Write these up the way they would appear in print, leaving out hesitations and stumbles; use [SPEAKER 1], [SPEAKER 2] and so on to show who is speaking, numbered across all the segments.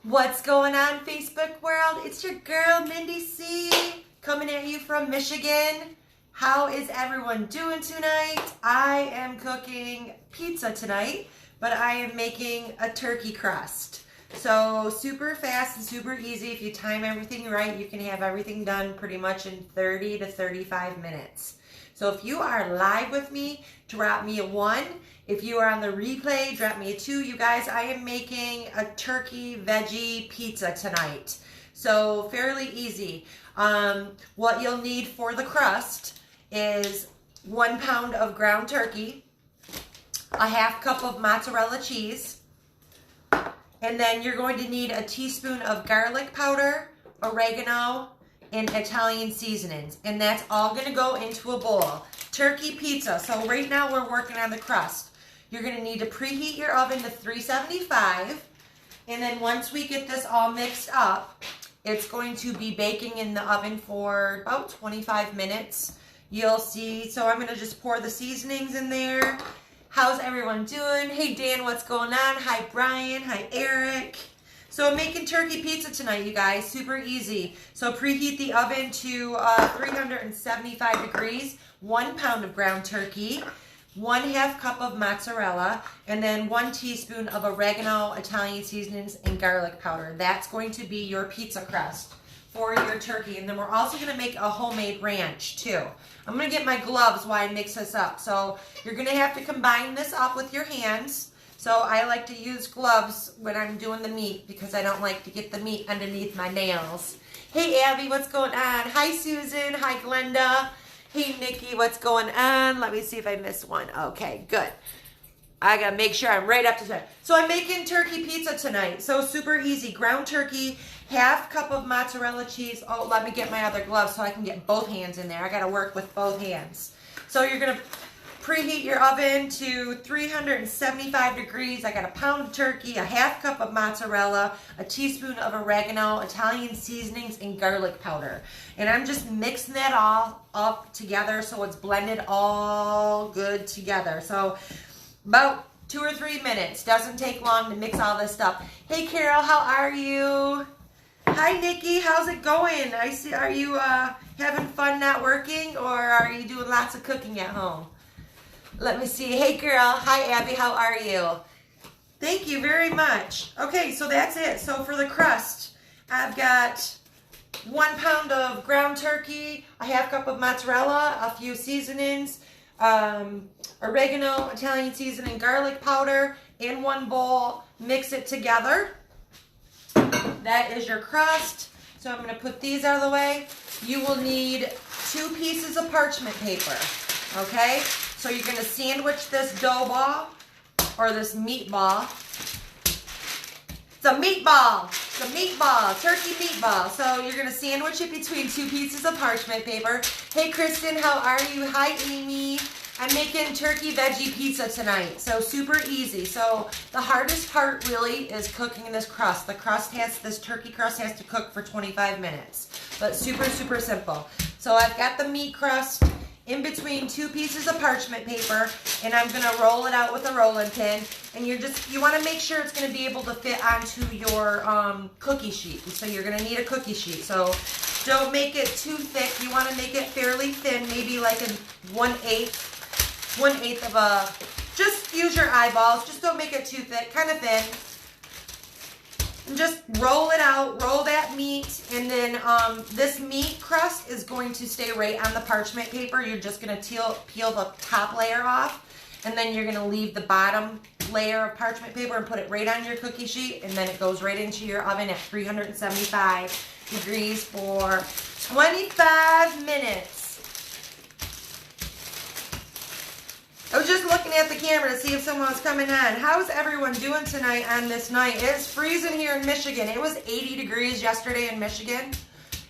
[SPEAKER 1] What's going on, Facebook world? It's your girl, Mindy C, coming at you from Michigan. How is everyone doing tonight? I am cooking pizza tonight, but I am making a turkey crust. So super fast and super easy. If you time everything right, you can have everything done pretty much in 30 to 35 minutes. So if you are live with me, drop me a 1. If you are on the replay, drop me a 2. You guys, I am making a turkey veggie pizza tonight. So fairly easy. What you'll need for the crust is 1 pound of ground turkey, a half cup of mozzarella cheese, and then you're going to need a teaspoon of garlic powder, oregano, and Italian seasonings. And that's all going to go into a bowl. Turkey pizza. So right now we're working on the crust. You're going to need to preheat your oven to 375. And then once we get this all mixed up, it's going to be baking in the oven for about 25 minutes. You'll see. So I'm going to just pour the seasonings in there. How's everyone doing? Hey Dan, what's going on? Hi Brian. Hi Eric. So I'm making turkey pizza tonight, you guys. Super easy. So preheat the oven to 375 degrees. 1 pound of ground turkey, 1/2 cup of mozzarella, and then 1 teaspoon of oregano, Italian seasonings, and garlic powder. That's going to be your pizza crust for your turkey. And then we're also going to make a homemade ranch too. I'm going to get my gloves while I mix this up. So you're going to have to combine this up with your hands. So I like to use gloves when I'm doing the meat because I don't like to get the meat underneath my nails. Hey Abby, what's going on? Hi Susan. Hi Glenda. Hey Nikki, what's going on? Let me see if I missed one. Okay, good. I gotta make sure I'm right up to time. So I'm making turkey pizza tonight. So super easy. Ground turkey, 1/2 cup of mozzarella cheese. Oh, let me get my other gloves so I can get both hands in there. I gotta work with both hands. So you're gonna preheat your oven to 375 degrees. I got a pound of turkey, a 1/2 cup of mozzarella, a teaspoon of oregano, Italian seasonings, and garlic powder. And I'm just mixing that all up together so it's blended all good together. So about 2 or 3 minutes. Doesn't take long to mix all this stuff. Hey Carol, how are you? Hi Nikki, how's it going? I see. Are you having fun not working, or are you doing lots of cooking at home? Let me see. Hey girl. Hi Abby. How are you? Thank you very much. Okay, so that's it. So for the crust, I've got 1 pound of ground turkey, a 1/2 cup of mozzarella, a few seasonings, oregano, Italian seasoning, garlic powder in one bowl. Mix it together. That is your crust. So I'm going to put these out of the way. You will need 2 pieces of parchment paper. Okay? So you're going to sandwich this dough ball, or this meatball. It's a meatball. It's a meatball, turkey meatball. So you're going to sandwich it between 2 pieces of parchment paper. Hey Kristen, how are you? Hi Amy. I'm making turkey veggie pizza tonight. So super easy. So the hardest part really is cooking this crust. This turkey crust has to cook for 25 minutes. But super, super simple. So I've got the meat crust in between 2 pieces of parchment paper, and I'm gonna roll it out with a rolling pin. And you wanna make sure it's gonna be able to fit onto your cookie sheet. So you're gonna need a cookie sheet. So don't make it too thick. You wanna make it fairly thin, maybe like a 1/8 of a, just use your eyeballs. Just don't make it too thick, kind of thin. And just roll it out, roll that meat, and then this meat crust is going to stay right on the parchment paper. You're just going to peel the top layer off, and then you're going to leave the bottom layer of parchment paper and put it right on your cookie sheet, and then it goes right into your oven at 375 degrees for 25 minutes. I was just looking at the camera to see if someone was coming on. How's everyone doing tonight on this night? It's freezing here in Michigan. It was 80 degrees yesterday in Michigan.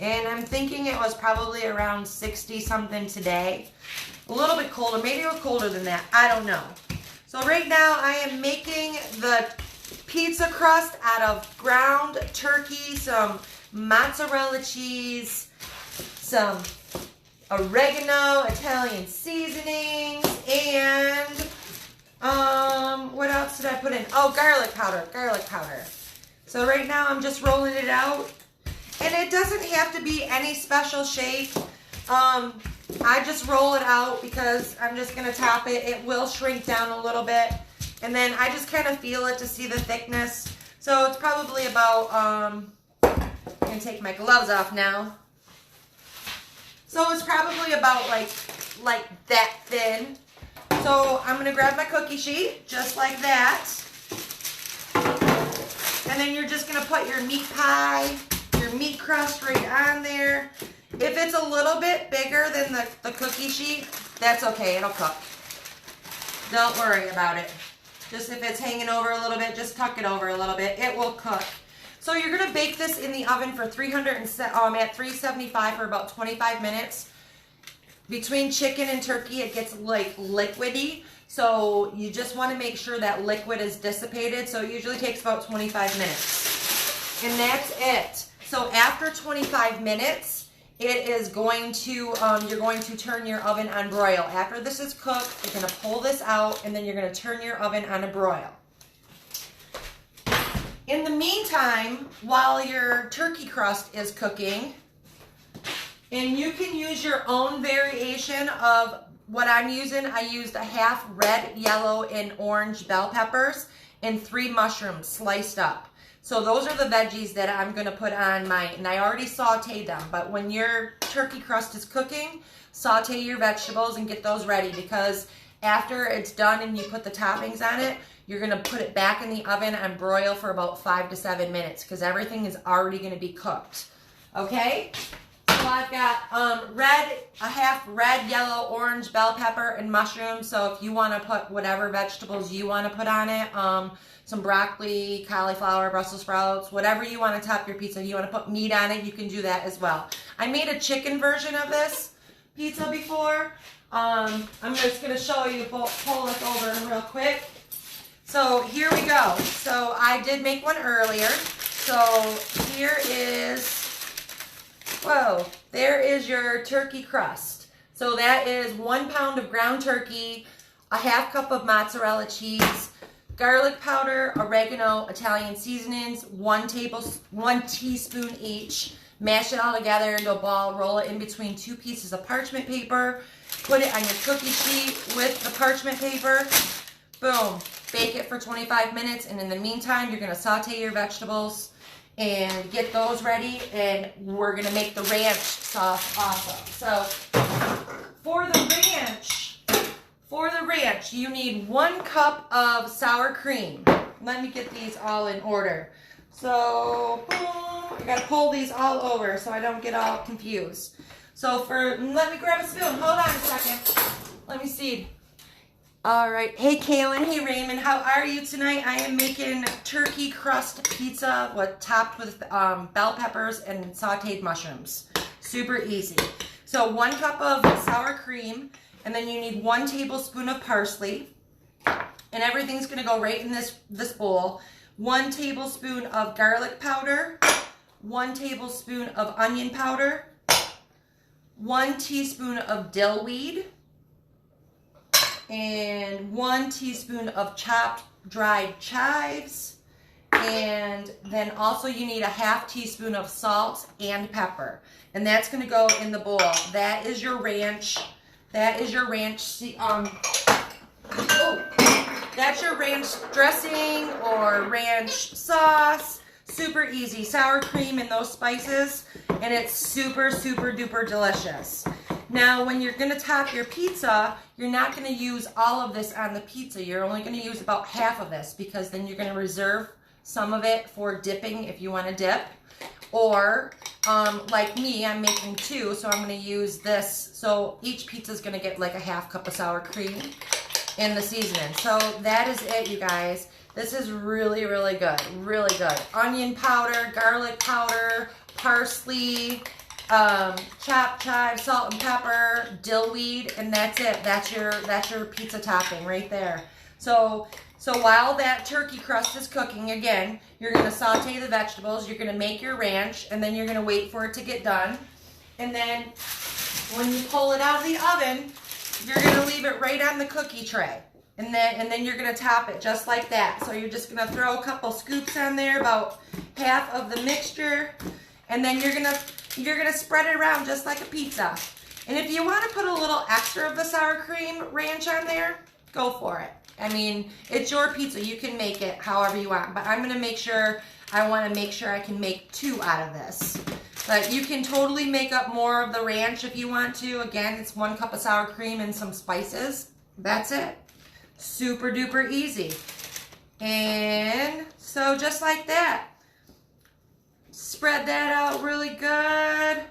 [SPEAKER 1] And I'm thinking it was probably around 60 something today. A little bit colder. Maybe it was colder than that. I don't know. So right now I am making the pizza crust out of ground turkey, some mozzarella cheese, some oregano, Italian seasonings, and what else did I put in? Oh, garlic powder. So right now I'm just rolling it out. And it doesn't have to be any special shape. I just roll it out because I'm just going to top it. It will shrink down a little bit. And then I just kind of feel it to see the thickness. So it's probably about, I'm going to take my gloves off now. So it's probably about like that thin. So I'm going to grab my cookie sheet, just like that. And then you're just going to put your meat pie, your meat crust right on there. If it's a little bit bigger than the cookie sheet, that's okay, it'll cook. Don't worry about it. Just if it's hanging over a little bit, just tuck it over a little bit. It will cook. So you're going to bake this in the oven for at 375 for about 25 minutes. Between chicken and turkey, it gets like liquidy. So you just want to make sure that liquid is dissipated. So it usually takes about 25 minutes. And that's it. So after 25 minutes, it is going to, you're going to turn your oven on broil. After this is cooked, you're going to pull this out and then you're going to turn your oven on a broil. In the meantime, while your turkey crust is cooking, and you can use your own variation of what I'm using. I used a half red, yellow, and orange bell peppers and 3 mushrooms sliced up. So those are the veggies that I'm going to put on my, and I already sauteed them, but when your turkey crust is cooking, saute your vegetables and get those ready, because after it's done and you put the toppings on it, you're going to put it back in the oven and broil for about 5 to 7 minutes because everything is already going to be cooked. Okay? So I've got a half red, yellow, orange bell pepper and mushrooms. So if you want to put whatever vegetables you want to put on it, some broccoli, cauliflower, Brussels sprouts, whatever you want to top your pizza. If you want to put meat on it, you can do that as well. I made a chicken version of this pizza before. I'm just going to show you, pull this over real quick. So here we go. So I did make one earlier. So here is, whoa, there is your turkey crust. So that is 1 pound of ground turkey, a half cup of mozzarella cheese, garlic powder, oregano, Italian seasonings, 1 teaspoon each. Mash it all together into a ball, roll it in between 2 pieces of parchment paper, put it on your cookie sheet with the parchment paper, boom. Bake it for 25 minutes, and in the meantime, you're going to saute your vegetables and get those ready, and we're going to make the ranch sauce awesome. So for the ranch, you need 1 cup of sour cream. Let me get these all in order. So, boom, I got to pull these all over so I don't get all confused. So let me grab a spoon. Hold on a second. Let me see. All right. Hey, Kaylin. Hey, Raymond. How are you tonight? I am making turkey crust pizza topped with bell peppers and sauteed mushrooms. Super easy. So 1 cup of sour cream, and then you need 1 tablespoon of parsley, and everything's going to go right in this bowl. 1 tablespoon of garlic powder, 1 tablespoon of onion powder, 1 teaspoon of dill weed, and 1 teaspoon of chopped dried chives, and then also you need a ½ teaspoon of salt and pepper, and that's going to go in the bowl. That is your ranch. That's your ranch dressing or ranch sauce. Super easy. Sour cream and those spices, and it's super, super duper delicious. Now, when you're going to top your pizza, you're not going to use all of this on the pizza. You're only going to use about half of this, because then you're going to reserve some of it for dipping if you want to dip. Or, like me, I'm making 2, so I'm going to use this. So each pizza is going to get like a ½ cup of sour cream in the seasoning. So that is it, you guys. This is really, really good. Really good. Onion powder, garlic powder, parsley, chopped chives, salt and pepper, dill weed, and that's it. That's your pizza topping right there. So while that turkey crust is cooking, again, you're going to saute the vegetables, you're going to make your ranch, and then you're going to wait for it to get done. And then when you pull it out of the oven, you're going to leave it right on the cookie tray. And then you're gonna top it just like that. So you're just gonna throw a couple scoops on there, about half of the mixture, and then you're gonna spread it around just like a pizza. And if you want to put a little extra of the sour cream ranch on there, go for it. I mean, it's your pizza. You can make it however you want, but I'm gonna make sure, I wanna make sure I can make 2 out of this. But you can totally make up more of the ranch if you want to. Again, it's 1 cup of sour cream and some spices. That's it. Super duper easy. And so just like that, spread that out really good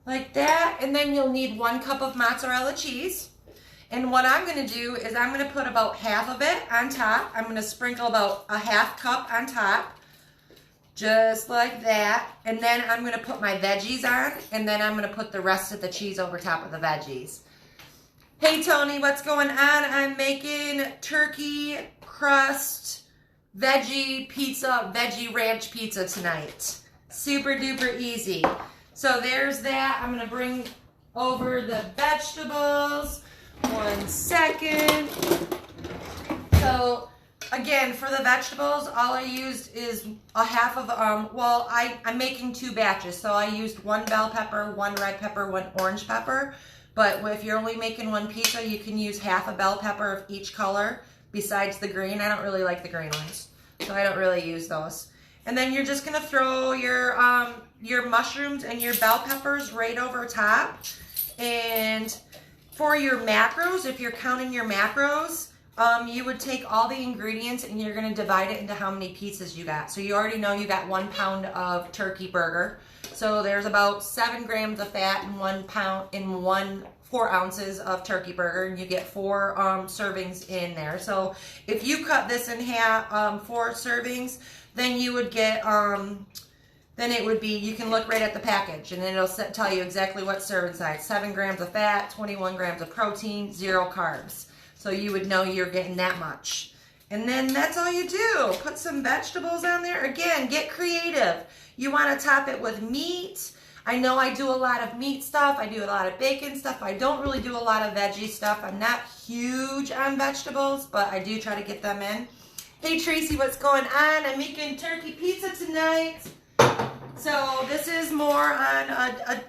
[SPEAKER 1] like that, and then you'll need 1 cup of mozzarella cheese. And what I'm going to do is I'm going to put about half of it on top. I'm going to sprinkle about a half cup on top, just like that. And then I'm going to put my veggies on, and then I'm going to put the rest of the cheese over top of the veggies. Hey Tony, what's going on? I'm making turkey crust veggie pizza, veggie ranch pizza tonight. Super duper easy. So there's that. I'm gonna bring over the vegetables. 1 second. So again, for the vegetables, all I used is a half of, well, I'm making 2 batches. So I used 1 bell pepper, 1 red pepper, 1 orange pepper. But if you're only making 1 pizza, you can use half a bell pepper of each color besides the green. I don't really like the green ones, so I don't really use those. And then you're just gonna throw your mushrooms and your bell peppers right over top. And for your macros, if you're counting your macros, you would take all the ingredients and you're gonna divide it into how many pieces you got. So you already know you got 1 pound of turkey burger. So there's about 7 grams of fat in 1 pound, in 4 ounces of turkey burger, and you get 4 servings in there. So if you cut this in half, 4 servings, then you would get, then it would be, you can look right at the package, and then it'll tell you exactly what serving size. 7 grams of fat, 21 grams of protein, 0 carbs. So you would know you're getting that much. And then that's all you do. Put some vegetables on there. Again, get creative. You want to top it with meat. I know I do a lot of meat stuff. I do a lot of bacon stuff. I don't really do a lot of veggie stuff. I'm not huge on vegetables, but I do try to get them in. Hey Tracy, what's going on? I'm making turkey pizza tonight. So this is more on a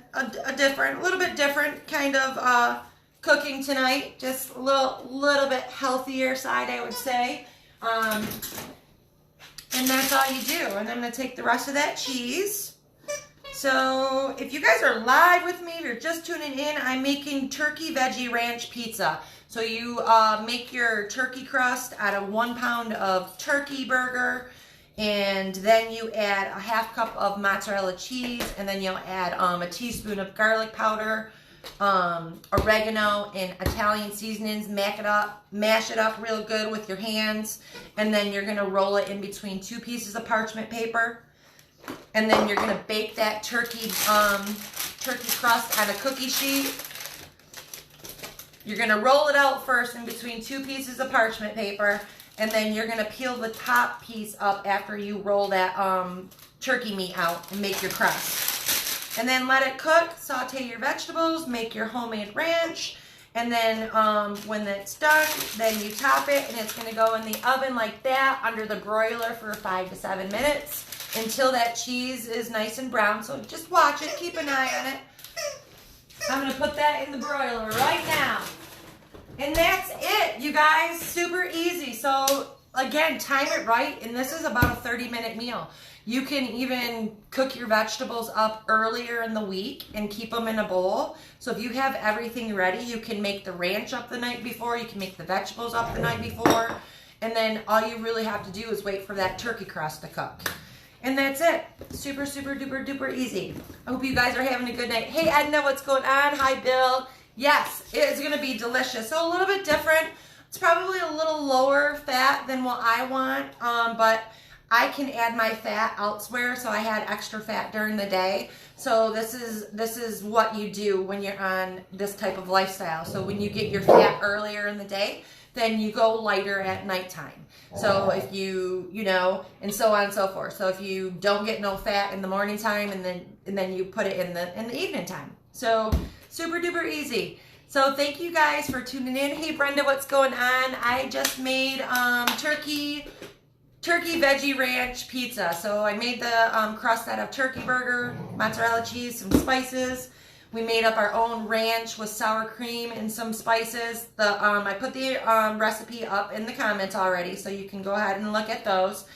[SPEAKER 1] little bit different kind of cooking tonight. Just a little bit healthier side, I would say. And that's all you do. And I'm going to take the rest of that cheese. So if you guys are live with me, if you're just tuning in, I'm making turkey veggie ranch pizza. So you make your turkey crust out of 1 pound of turkey burger, and then you add a half cup of mozzarella cheese, and then you'll add a teaspoon of garlic powder, oregano, and Italian seasonings. Mash it up real good with your hands, and then you're gonna roll it in between 2 pieces of parchment paper, and then you're gonna bake that turkey crust on a cookie sheet. You're gonna roll it out first in between 2 pieces of parchment paper, and then you're gonna peel the top piece up after you roll that turkey meat out and make your crust. And then let it cook, saute your vegetables, make your homemade ranch, and then when it's done, then you top it, and it's gonna go in the oven like that under the broiler for 5 to 7 minutes until that cheese is nice and brown. So just watch it, keep an eye on it. I'm gonna put that in the broiler right now. And that's it, you guys, super easy. So again, time it right, and this is about a 30-minute meal. You can even cook your vegetables up earlier in the week and keep them in a bowl. So if you have everything ready, you can make the ranch up the night before, you can make the vegetables up the night before, and then all you really have to do is wait for that turkey crust to cook. And that's it. Super, super duper duper easy. I hope you guys are having a good night. Hey Edna, what's going on? Hi Bill. Yes, it is gonna be delicious. So a little bit different. It's probably a little lower fat than what I want, but I can add my fat elsewhere, so I had extra fat during the day. So this is what you do when you're on this type of lifestyle. So when you get your fat earlier in the day, then you go lighter at nighttime. So if you know, and so on and so forth. So if you don't get no fat in the morning time, and then you put it in the evening time. So super duper easy. So thank you guys for tuning in. Hey Brenda, what's going on? I just made turkey veggie ranch pizza. So I made the crust out of turkey burger, mozzarella cheese, some spices. We made up our own ranch with sour cream and some spices. I put the recipe up in the comments already, so you can go ahead and look at those.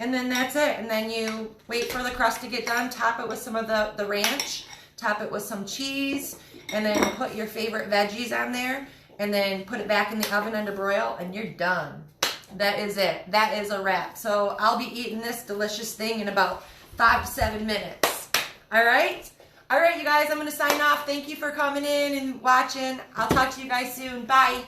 [SPEAKER 1] And then that's it. And then you wait for the crust to get done, top it with some of the ranch, top it with some cheese, and then put your favorite veggies on there, and then put it back in the oven under broil, and you're done. That is it. That is a wrap. So I'll be eating this delicious thing in about 5 to 7 minutes. All right? All right, you guys, I'm going to sign off. Thank you for coming in and watching. I'll talk to you guys soon. Bye.